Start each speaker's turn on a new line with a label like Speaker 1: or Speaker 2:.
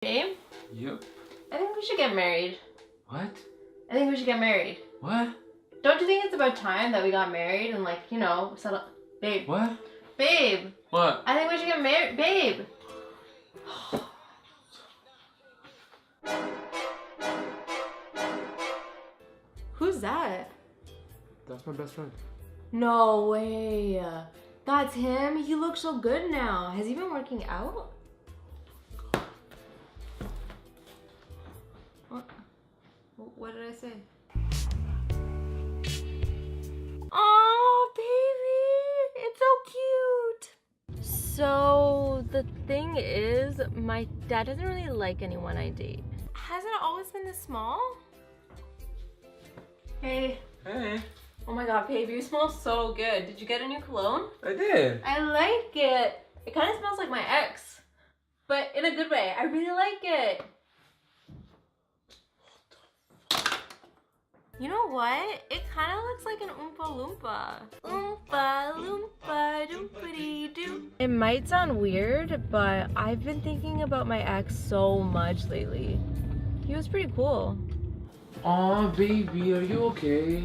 Speaker 1: Babe?
Speaker 2: Yep.
Speaker 1: I think we should get married.
Speaker 2: What?
Speaker 1: I think we should get married.
Speaker 2: What?
Speaker 1: Don't you think it's about time that we got married and like, you know, settle... Babe.
Speaker 2: What?
Speaker 1: Babe.
Speaker 2: What?
Speaker 1: I think we should get married. Babe. Who's that?
Speaker 2: That's my best friend.
Speaker 1: No way. That's him? He looks so good now. Has he been working out? What did I say? Oh, baby! It's so cute! So, the thing is, my dad doesn't really like anyone I date. Hasn't it always been this small? Hey.
Speaker 2: Hey.
Speaker 1: Oh my god, babe, you smell so good. Did you get a new cologne?
Speaker 2: I did.
Speaker 1: I like it. It kind of smells like my ex, but in a good way. I really like it. You know what? It kind of looks like an Oompa Loompa. Oompa Loompa Doompity Doo. It might sound weird, but I've been thinking about my ex so much lately. He was pretty cool.
Speaker 2: Aw, baby, are you okay?